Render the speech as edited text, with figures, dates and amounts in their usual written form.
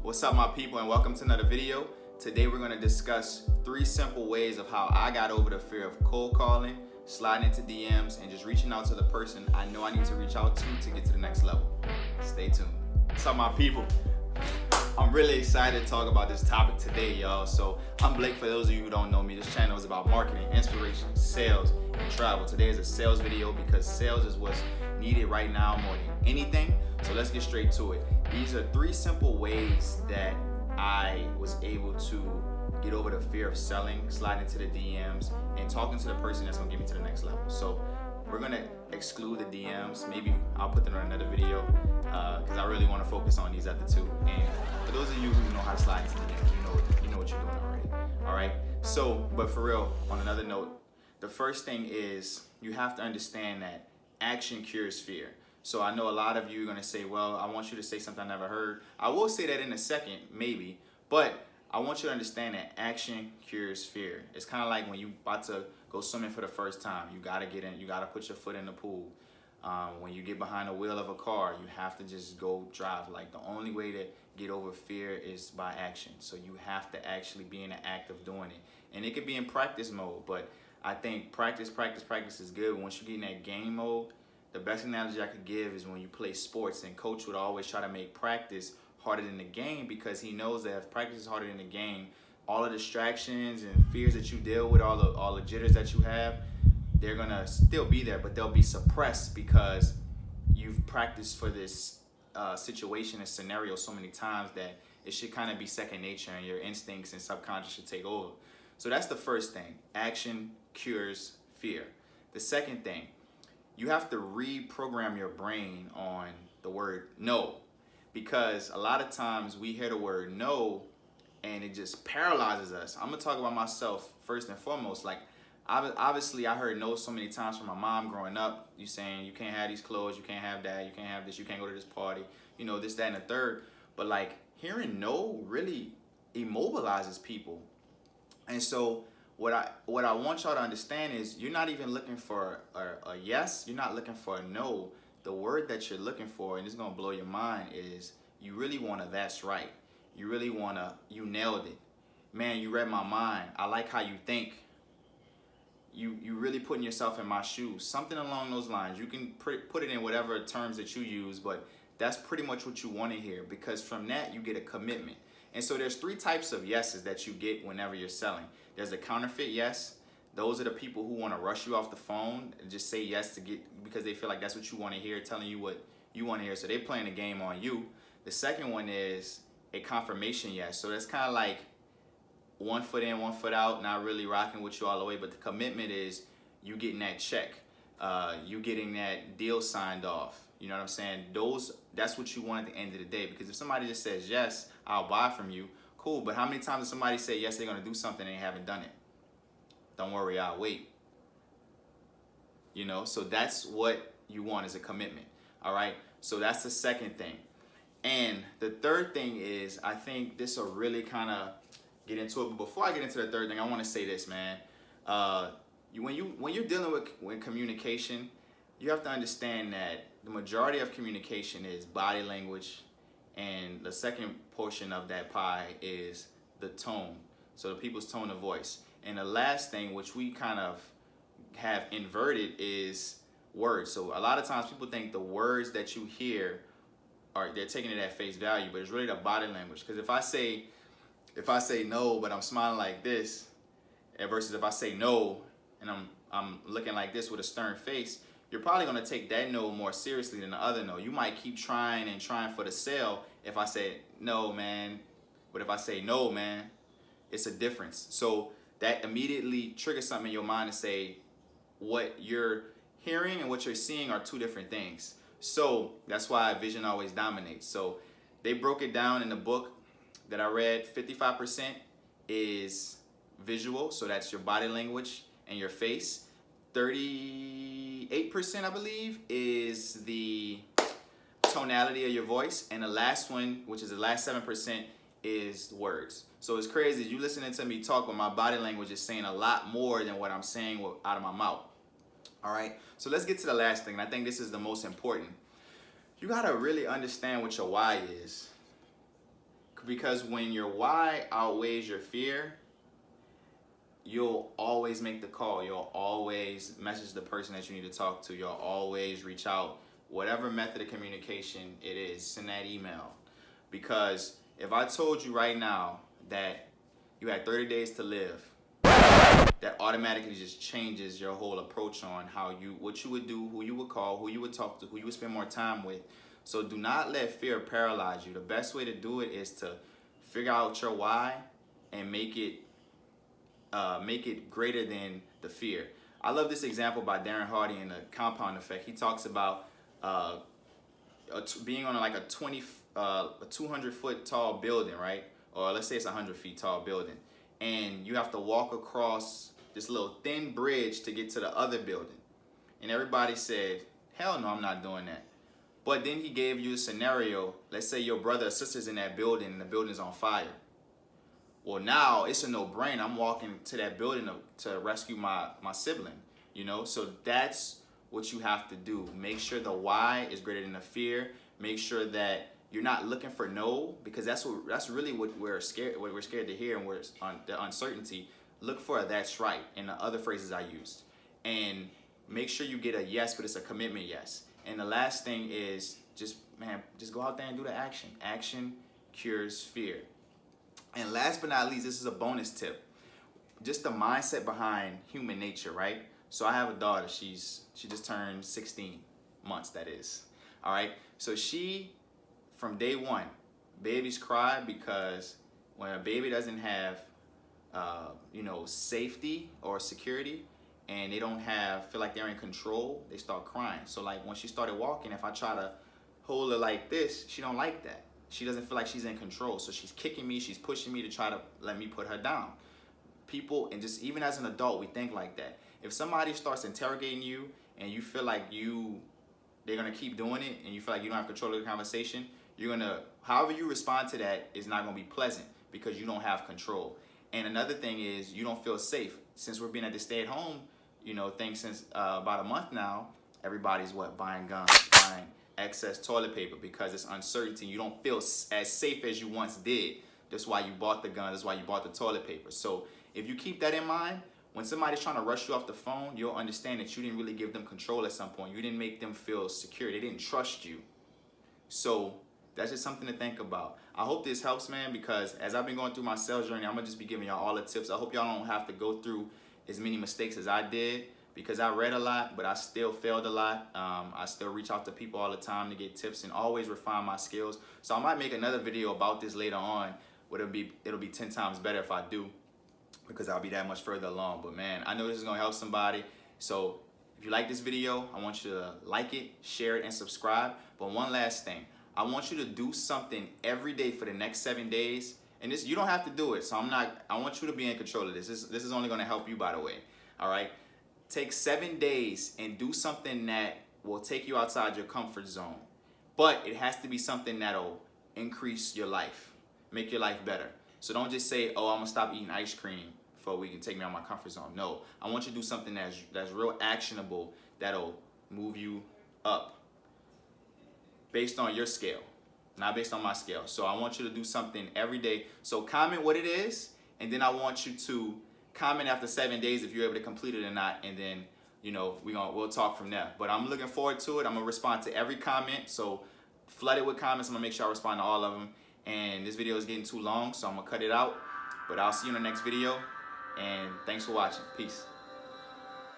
What's up, my people, and welcome to another video. Today we're going to discuss 3 simple ways of how I got over the fear of cold calling, sliding into DMs, and just reaching out to the person I know I need to reach out to get to the next level. Stay tuned. What's up, my people? I'm really excited to talk about this topic today, y'all. So I'm Blake. For those of you who don't know me, this channel is about marketing, inspiration, sales, and travel. Today is a sales video because sales is what's needed right now more than anything. So let's get straight to it. These are 3 simple ways that I was able to get over the fear of selling, sliding into the DMs, and talking to the person that's gonna get me to the next level. So we're gonna exclude the DMs. Maybe I'll put them on another video because I really want to focus on these other 2. And for those of you who know how to slide into DMs, you know what you're doing already. All right. So, but for real, on another note, the first thing is you have to understand that action cures fear. So I know a lot of you are gonna say, well, I want you to say something I never heard. I will say that in a second, maybe, but I want you to understand that action cures fear. It's kind of like when you about to go swimming for the first time. You gotta get in, you gotta put your foot in the pool. When you get behind the wheel of a car, you have to just go drive. Like, the only way to get over fear is by action. So you have to actually be in the act of doing it. And it could be in practice mode, but I think practice is good. Once you get in that game mode, the best analogy I could give is when you play sports, and coach would always try to make practice harder than the game, because he knows that if practice is harder than the game, all the distractions and fears that you deal with, all the jitters that you have, they're gonna still be there, but they'll be suppressed because you've practiced for this situation and scenario so many times that it should kind of be second nature, and your instincts and subconscious should take over. So that's the first thing. Action cures fear. The second thing, you have to reprogram your brain on the word no, because a lot of times we hear the word no and it just paralyzes us. I'm gonna talk about myself first and foremost. Like, obviously I heard no so many times from my mom growing up. You saying you can't have these clothes, you can't have that, you can't have this, you can't go to this party, this, that, and the third. But like, hearing no really immobilizes people. And so what I want y'all to understand is, you're not even looking for a yes, you're not looking for a no. The word that you're looking for, and it's gonna blow your mind, is you really want a that's right. You really want a you nailed it. Man, you read my mind. I like how you think. You really putting yourself in my shoes. Something along those lines. You can put it in whatever terms that you use, but that's pretty much what you want to hear, because from that you get a commitment. And so there's 3 types of yeses that you get whenever you're selling. There's a counterfeit yes. Those are the people who want to rush you off the phone and just say yes because they feel like that's what you want to hear, telling you what you want to hear. So they're playing a game on you. The second one is a confirmation yes. So that's kind of like 1 foot in, 1 foot out, not really rocking with you all the way. But the commitment is you getting that check, you getting that deal signed off. You know what I'm saying? That's what you want at the end of the day. Because if somebody just says yes, I'll buy from you, cool. But how many times does somebody say yes, they're gonna do something and they haven't done it? Don't worry, I'll wait. So that's what you want, is a commitment. All right. So that's the second thing. And the third thing is, I think this will really kind of get into it. But before I get into the third thing, I want to say this, man. When you're dealing with communication, you have to understand that the majority of communication is body language, and the second portion of that pie is the tone. So the people's tone of voice. And the last thing, which we kind of have inverted, is words. So a lot of times people think the words that you hear they're taking it at face value, but it's really the body language. Because if I say no, but I'm smiling like this, versus if I say no and I'm looking like this with a stern face, you're probably gonna take that no more seriously than the other no. You might keep trying for the sale if I say no, man. But if I say no, man, it's a difference. So that immediately triggers something in your mind to say what you're hearing and what you're seeing are 2 different things. So that's why vision always dominates. So they broke it down in the book that I read. 55% is visual, so that's your body language and your face. 38%, I believe, is the tonality of your voice. And the last one, which is the last 7%, is words. So it's crazy. You listening to me talk, but my body language is saying a lot more than what I'm saying out of my mouth. All right. So let's get to the last thing. And I think this is the most important. You got to really understand what your why is. Because when your why outweighs your fear, you'll always make the call. You'll always message the person that you need to talk to. You'll always reach out. Whatever method of communication it is, send that email. Because if I told you right now that you had 30 days to live, that automatically just changes your whole approach on what you would do, who you would call, who you would talk to, who you would spend more time with. So do not let fear paralyze you. The best way to do it is to figure out your why and make it greater than the fear. I love this example by Darren Hardy in The Compound Effect. He talks about being on like a 200-foot tall building, right? Or let's say it's 100 feet tall building, and you have to walk across this little thin bridge to get to the other building. And everybody said, hell no, I'm not doing that. But then he gave you a scenario. Let's say your brother or sister's in that building and the building's on fire. Well, now it's a no-brainer. I'm walking to that building to rescue my sibling, you know? So that's what you have to do. Make sure the why is greater than the fear. Make sure that you're not looking for no, because that's really what we're scared to hear, and we're on the uncertainty. Look for a that's right and the other phrases I used. And make sure you get a yes, but it's a commitment yes. And the last thing is just go out there and do the action. Action cures fear. And last but not least, this is a bonus tip. Just the mindset behind human nature, right? So I have a daughter. She just turned 16 months, that is. All right. So she, from day one, babies cry because when a baby doesn't have, safety or security, and they don't feel like they're in control, they start crying. So like when she started walking, if I try to hold her like this, she don't like that. She doesn't feel like she's in control. So she's kicking me, she's pushing me to try to let me put her down. People, and just even as an adult, we think like that. If somebody starts interrogating you and you feel like they're gonna keep doing it, and you feel like you don't have control of the conversation, however you respond to that is not gonna be pleasant because you don't have control. And another thing is you don't feel safe. Since we're being at the stay-at-home, thing since about a month now, everybody's buying guns, buying excess toilet paper because it's uncertainty. You don't feel as safe as you once did. That's why you bought the gun. That's why you bought the toilet paper. So if you keep that in mind, when somebody's trying to rush you off the phone, you'll understand that you didn't really give them control at some point. You didn't make them feel secure. They didn't trust you. So that's just something to think about. I hope this helps, man, because as I've been going through my sales journey, I'm going to just be giving y'all all the tips. I hope y'all don't have to go through as many mistakes as I did, because I read a lot, but I still failed a lot. I still reach out to people all the time to get tips and always refine my skills. So I might make another video about this later on, but it'll be 10 times better if I do, because I'll be that much further along. But man, I know this is gonna help somebody. So if you like this video, I want you to like it, share it, and subscribe. But one last thing, I want you to do something every day for the next 7 days. And this, you don't have to do it. So I want you to be in control of this. This is only gonna help you, by the way. All right. Take 7 days and do something that will take you outside your comfort zone. But it has to be something that'll increase your life, make your life better. So don't just say, oh, I'm gonna stop eating ice cream for a week and take me out of my comfort zone. No, I want you to do something that's real actionable, that'll move you up based on your scale, not based on my scale. So I want you to do something every day. So comment what it is, and then I want you to comment after 7 days if you're able to complete it or not, and then we'll talk from there. But I'm looking forward to it. I'm gonna respond to every comment, so flood it with comments. I'm gonna make sure I respond to all of them. And this video is getting too long, so I'm gonna cut it out. But I'll see you in the next video, and thanks for watching. Peace.